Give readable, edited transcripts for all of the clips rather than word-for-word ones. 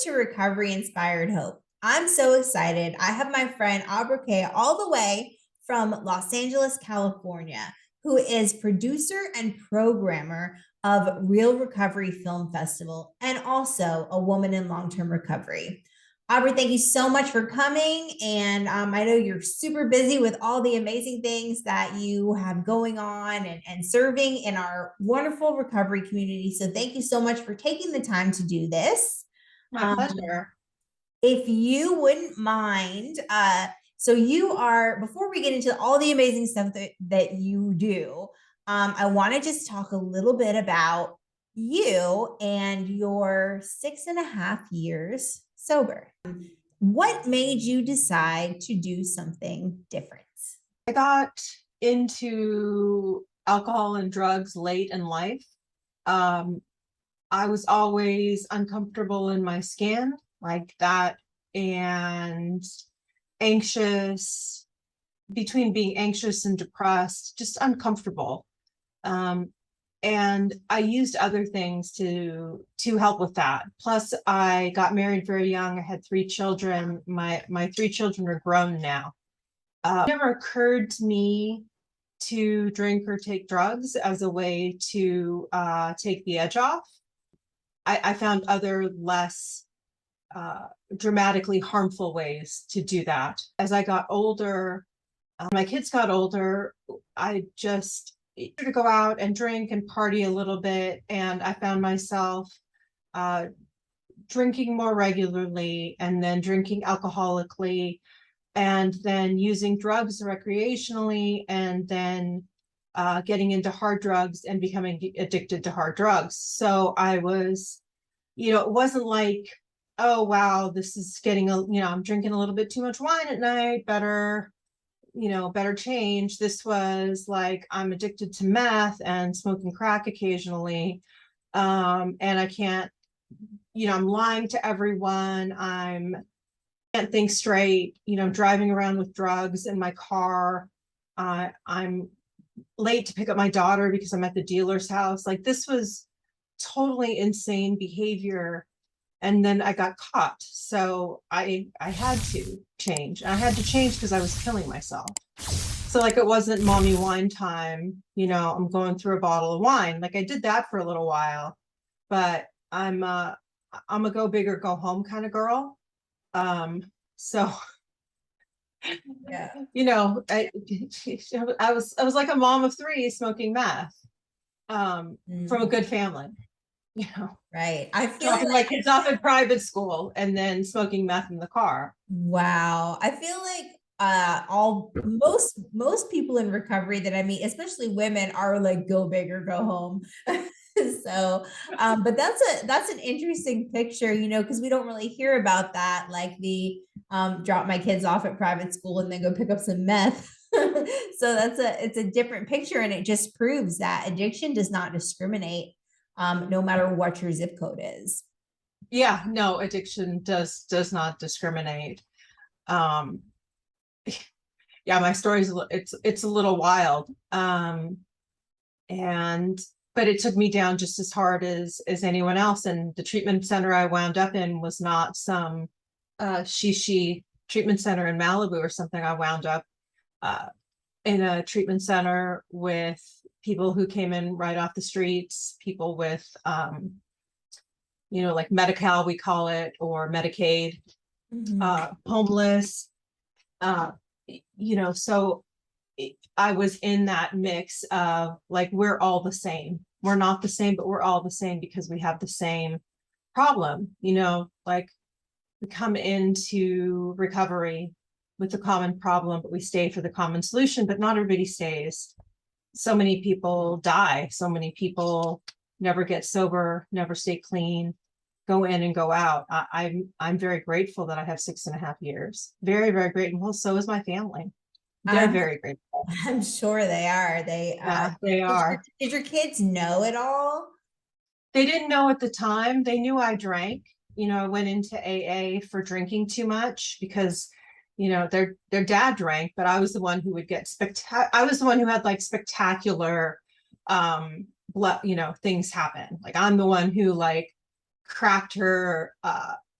to Recovery Inspired Hope. I'm so excited. I have my friend Aubrey Kay all the way from Los Angeles, California, who is producer and programmer of Real Recovery Film Festival and also a woman in long-term recovery. Aubrey, thank you so much for coming. And I know you're super busy with all the amazing things that you have going on and serving in our wonderful recovery community. So thank you so much for taking the time to do this. My pleasure. If you wouldn't mind, so you are, before we get into all the amazing stuff that you do, I want to just talk a little bit about you and your 6.5 years sober. What made you decide to do something different? I got into alcohol and drugs late in life. I was always uncomfortable in my skin like that and anxious, between being anxious and depressed, just uncomfortable. And I used other things to help with that. Plus, I got married very young. I had 3 children. My 3 children are grown now. It never occurred to me to drink or take drugs as a way to take the edge off. I found other less dramatically harmful ways to do that. As I got older, my kids got older, I just to go out and drink and party a little bit, and I found myself drinking more regularly, and then drinking alcoholically, and then using drugs recreationally, and then getting into hard drugs and becoming addicted to hard drugs. So I was, it wasn't like, oh wow, this is getting I'm drinking a little bit too much wine at night, better change. This was like, I'm addicted to meth and smoking crack occasionally. And I can't, I'm lying to everyone. Can't think straight, driving around with drugs in my car. I'm late to pick up my daughter because I'm at the dealer's house. Like, this was totally insane behavior. And then I got caught. So I had to change. I had to change because I was killing myself. So like, it wasn't mommy wine time, I'm going through a bottle of wine. Like, I did that for a little while, but I'm a go big or go home kind of girl. So Yeah. I was like a mom of 3 smoking meth from a good family. Right. I feel dropping my kids off at private school and then smoking meth in the car. Wow. I feel like most people in recovery that I meet, especially women, are like go big or go home. So but that's an interesting picture, because we don't really hear about that, like the drop my kids off at private school and then go pick up some meth. So it's a different picture, and it just proves that addiction does not discriminate, no matter what your zip code is. Yeah, no, addiction does not discriminate. Yeah, my story's it's a little wild. But it took me down just as hard as anyone else. And the treatment center I wound up in was not some she treatment center in Malibu or something. I wound up in a treatment center with people who came in right off the streets, people with like Medi-Cal, we call it, or Medicaid, homeless, so I was in that mix of like, we're all the same. We're not the same, but we're all the same because we have the same problem, like, we come into recovery with the common problem, but we stay for the common solution, but not everybody stays. So many people die. So many people never get sober, never stay clean, go in and go out. I'm very grateful that I have 6.5 years. Very, very grateful. So is my family. They're very grateful. I'm sure they are. They are. Did your kids know it all? They didn't know at the time. They knew I drank. I went into AA for drinking too much because, their dad drank, but I was the one who would get I was the one who had like spectacular, things happen. Like, I'm the one who like cracked her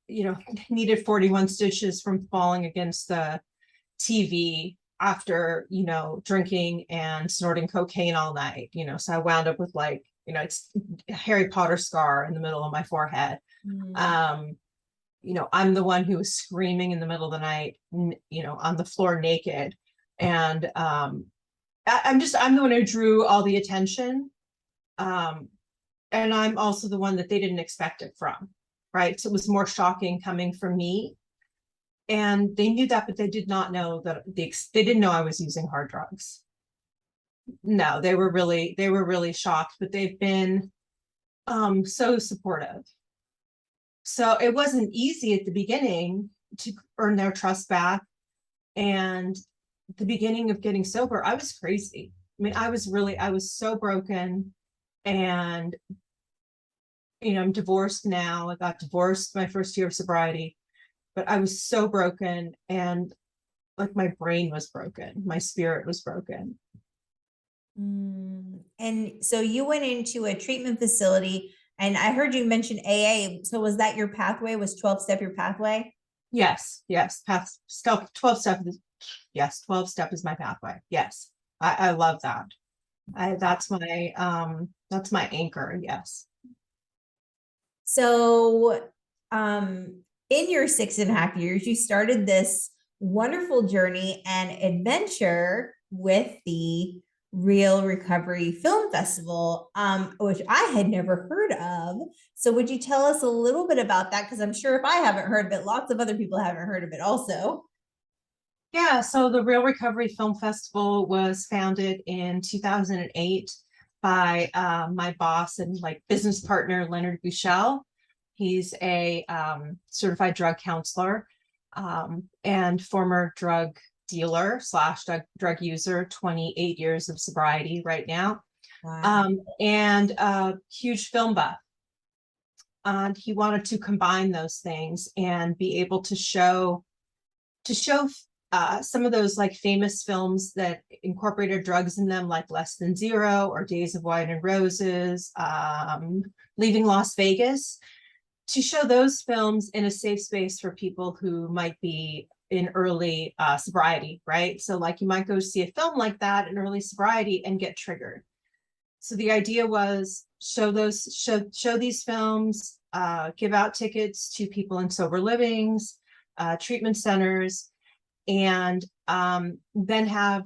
needed 41 stitches from falling against the TV after, drinking and snorting cocaine all night, so I wound up with like, it's a Harry Potter scar in the middle of my forehead. Mm. I'm the one who was screaming in the middle of the night, on the floor naked. And I'm the one who drew all the attention. And I'm also the one that they didn't expect it from, right? So it was more shocking coming from me. And they knew that, but they did not know that they didn't know I was using hard drugs. No, they were really shocked, but they've been so supportive. So it wasn't easy at the beginning to earn their trust back. And at the beginning of getting sober, I was crazy. I mean, I was so broken. And I'm divorced now. I got divorced my first year of sobriety, but I was so broken, and like my brain was broken, my spirit was broken. And so you went into a treatment facility, and I heard you mention AA. So was that your pathway? Was 12-step your pathway? Yes, path step 12 step. Yes, 12 step is my pathway. Yes, I love that. That's my anchor. Yes. So, in your 6.5 years, you started this wonderful journey and adventure with the Real Recovery Film Festival, which I had never heard of. So, would you tell us a little bit about that? Because I'm sure if I haven't heard of it, lots of other people haven't heard of it also. Yeah, so the Real Recovery Film Festival was founded in 2008 by my boss and like business partner, Leonard Bushell. He's a certified drug counselor and former drug dealer slash drug user, 28 years of sobriety right now. Wow. And a huge film buff. And he wanted to combine those things and be able to show some of those like famous films that incorporated drugs in them, like Less Than Zero or Days of Wine and Roses, Leaving Las Vegas, to show those films in a safe space for people who might be in early sobriety, right? So like you might go see a film like that in early sobriety and get triggered. So the idea was show these films, give out tickets to people in sober livings, treatment centers, and then have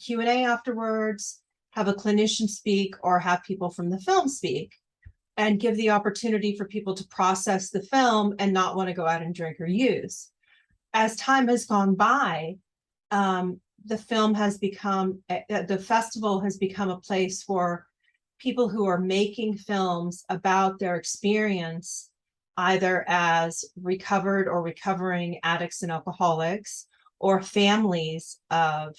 Q&A afterwards, have a clinician speak, or have people from the film speak, and give the opportunity for people to process the film and not want to go out and drink or use. As time has gone by, the festival has become a place for people who are making films about their experience, either as recovered or recovering addicts and alcoholics, or families of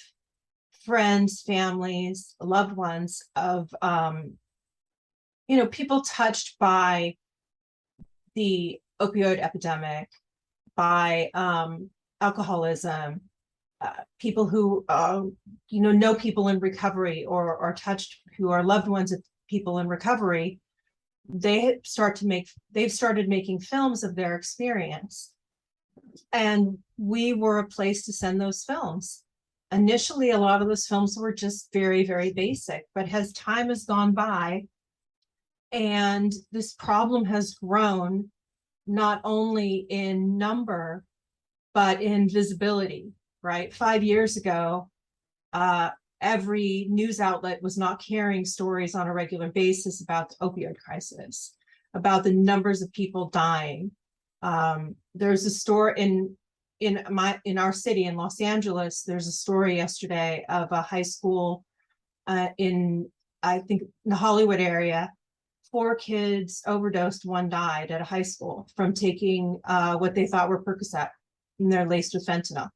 friends, families, loved ones of, people touched by the opioid epidemic, by alcoholism, people who, know people in recovery or are touched, who are loved ones of people in recovery. They've started making films of their experience. And we were a place to send those films. Initially, a lot of those films were just very, very basic, but as time has gone by and this problem has grown, not only in number, but in visibility, right? 5 years ago, every news outlet was not carrying stories on a regular basis about the opioid crisis, about the numbers of people dying. There's a story in our city in Los Angeles. There's a story yesterday of a high school in, I think, the Hollywood area. 4 kids overdosed, 1 died at a high school from taking what they thought were Percocet, and they're laced with fentanyl.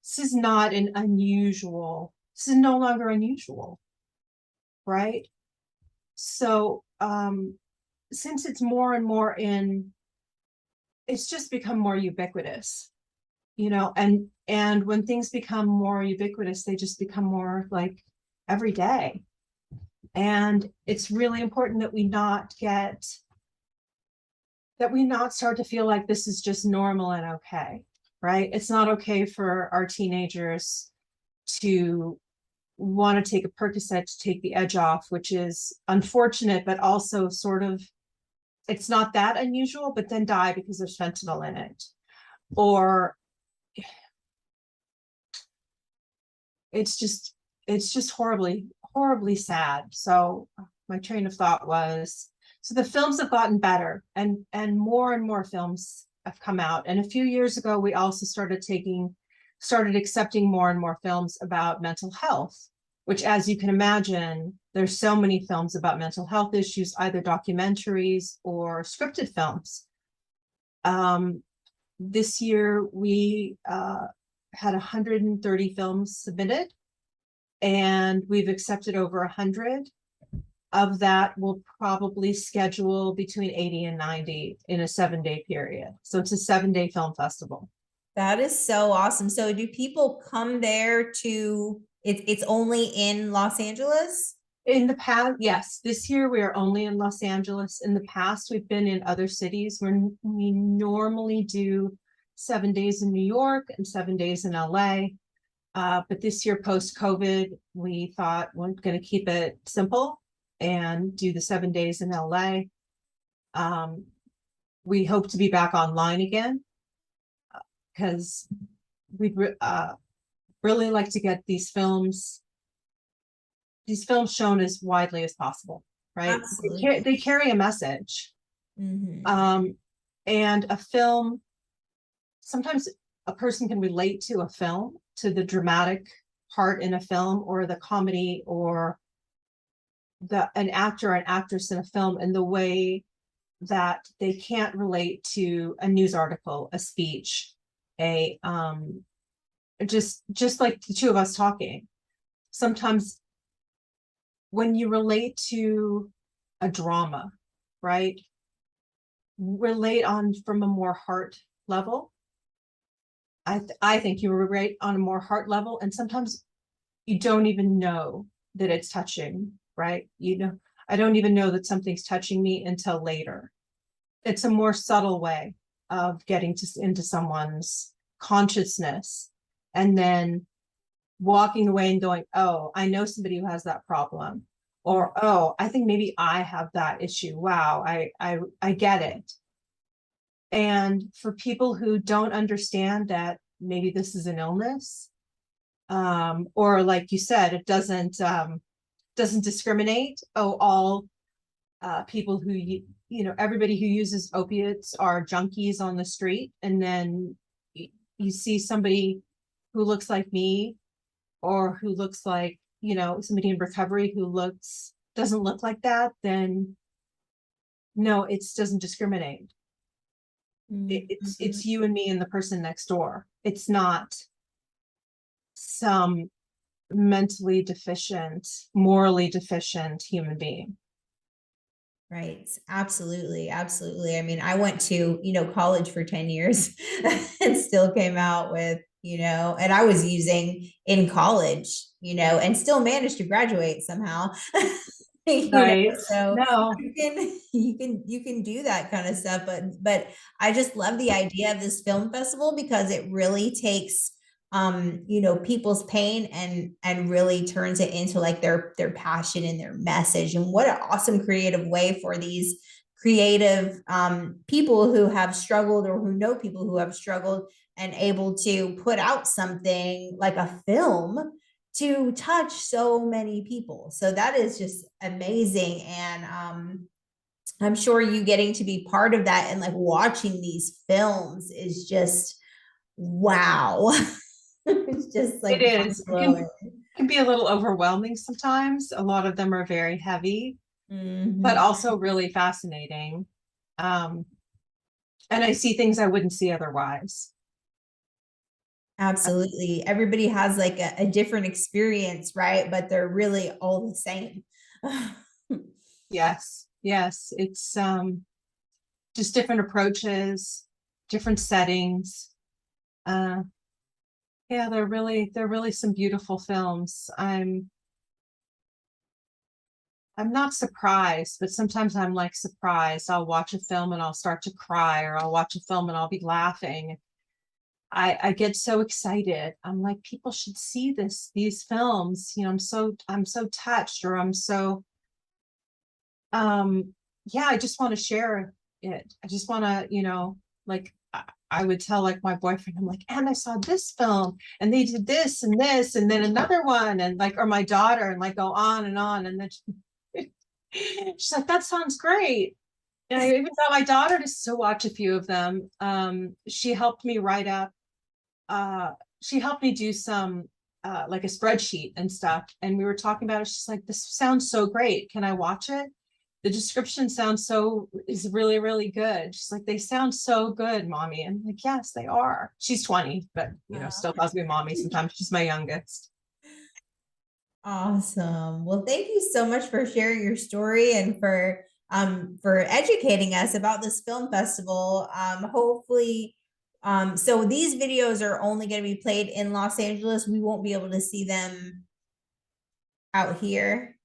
This is not an unusual. This is no longer unusual, right? So since it's more and more it's just become more ubiquitous, and when things become more ubiquitous, they just become more like every day. And it's really important that we not get that we not start to feel like this is just normal and okay, right? It's not okay for our teenagers to want to take a Percocet to take the edge off, which is unfortunate, but also sort of, it's not that unusual, but then die because there's fentanyl in it. Or it's just horribly sad. So my train of thought was, so the films have gotten better, and more films have come out. And a few years ago, we also started accepting more and more films about mental health, which, as you can imagine, there's so many films about mental health issues, either documentaries or scripted films. This year we had 130 films submitted, and we've accepted over 100. Of that, we'll probably schedule between 80 and 90 in a 7-day period. So it's a 7-day film festival. That is so awesome. So do people come there to it's only in Los Angeles? In the past, yes, this year we are only in Los Angeles. In the past, we've been in other cities where we normally do 7 days in New York and 7 days in LA. But this year, post-COVID, we thought we're going to keep it simple and do the 7 days in LA. We hope to be back online again because we'd really like to get these films shown as widely as possible, right? Absolutely. They carry a message. Mhm. And a film, sometimes a person can relate to a film, to the dramatic part in a film, or the comedy, or an actor or an actress in a film, in the way that they can't relate to a news article, a speech, a just like the two of us talking. Sometimes when you relate to a drama, right? Relate on from a more heart level. I think you relate on a more heart level, and sometimes you don't even know that it's touching, right? I don't even know that something's touching me until later. It's a more subtle way of getting into someone's consciousness, and then walking away and going, oh, I know somebody who has that problem, or oh, I think maybe I have that issue. Wow, I get it. And for people who don't understand that maybe this is an illness, or like you said, it doesn't discriminate. Oh, all people who everybody who uses opiates are junkies on the street, and then you see somebody who looks like me, or who looks like somebody in recovery who doesn't look like that, then no, it doesn't discriminate. It's Mhm. you and me and the person next door. It's not some mentally deficient, morally deficient human being. Right. Absolutely. Absolutely. I mean, I went to, college for 10 years and still came out with, and I was using in college, and still managed to graduate somehow. Right. So No, you can do that kind of stuff. But I just love the idea of this film festival because it really takes people's pain and really turns it into like their passion and their message. And what an awesome creative way for these creative people who have struggled or who know people who have struggled and able to put out something like a film to touch so many people. So that is just amazing. And I'm sure you getting to be part of that and like watching these films is just wow. It's just it like mind is. It blowing. can be a little overwhelming sometimes. A lot of them are very heavy, but Mhm. also really fascinating. Um, and I see things I wouldn't see otherwise. Absolutely. Everybody has like a different experience, right? But they're really all the same. Yes, yes. It's just different approaches, different settings. Uh, yeah, they're really some beautiful films. I'm not surprised, but sometimes I'm like surprised. I'll watch a film and I'll start to cry, or I'll watch a film and I'll be laughing. I get so excited. I'm like, people should see these films. You know, I'm so touched, or I'm so yeah, I just want to share it. I just want to, you know, like I would tell like my boyfriend, I'm like, and I saw this film and they did this and then another one, and like, or my daughter, and like go on and on. And then she's like, that sounds great. And I even got my daughter to still watch a few of them. She helped me write up, she helped me do some like a spreadsheet and stuff. And we were talking about it. She's like, this sounds so great. Can I watch it? The description is really, really good. She's like, they sound so good, mommy. And I'm like, yes, they are. She's 20, but you know, still calls me mommy sometimes. She's my youngest. Awesome. Well, thank you so much for sharing your story and for educating us about this film festival. Hopefully, so these videos are only going to be played in Los Angeles. We won't be able to see them out here.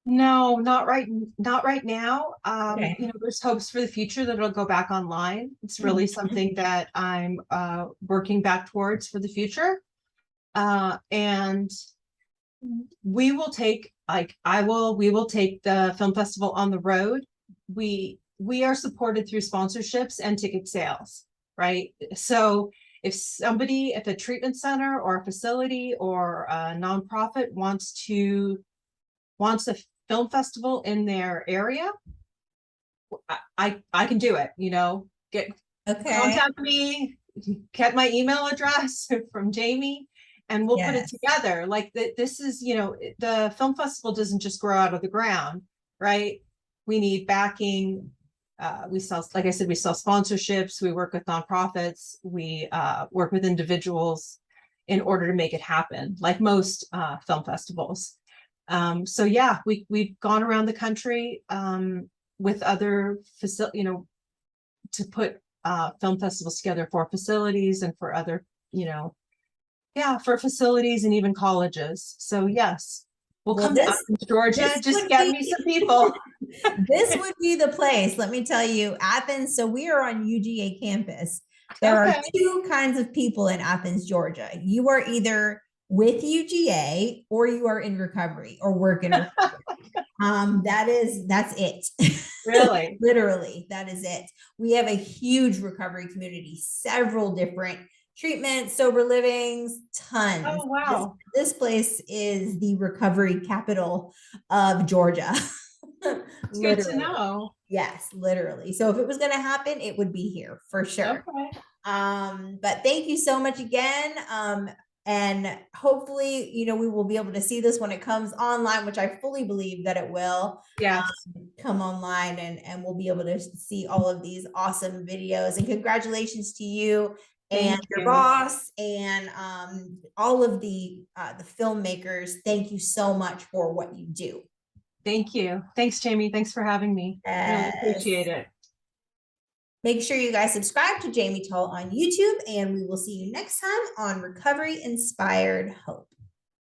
No, not right now. You Okay. know, there's hopes for the future that it'll go back online. It's really Mhm. something that I'm working back towards for the future. And we will take we will take the film festival on the road. We are supported through sponsorships and ticket sales, right? So if a treatment center or a facility or a nonprofit wants a film festival in their area, I can do it, you know, Okay. contact me, get my email address from Jamie, and we'll put it Yes. together. Like this is, you know, the film festival doesn't just grow out of the ground, right? We need backing. We sell, like I said, we sell sponsorships. We work with nonprofits. We work with individuals in order to make it happen, like most film festivals. So yeah, we've gone around the country with other you know, to put film festivals together for facilities and for other, you know, yeah, for facilities and even colleges. So yes, we'll Well, come to Athens, Georgia. this Just would get be me some people. this would be the place. Let me tell you, Athens. So we are on UGA campus. There are Okay. two kinds of people in Athens, Georgia. You are either with UGA or you are in recovery or work in recovery. That's it. Really? Literally, that is it. We have a huge recovery community, several different treatments, sober livings, tons. Oh, This wow. this place is the recovery capital of Georgia. It's good to Literally. know. Yes, literally. So if it was going to happen, it would be here for sure. Okay. But thank you so much again. And hopefully, you know, we will be able to see this when it comes online, which I fully believe that it will Yes. come online, and we'll be able to see all of these awesome videos. And congratulations to you and Thank your you. boss and all of the filmmakers. Thank you so much for what you do. Thank you. Thanks, Jamie. Thanks for having me. Really appreciate Yes. it. Make sure you guys subscribe to Jamie Tull on YouTube, and we will see you next time on Recovery Inspired Hope.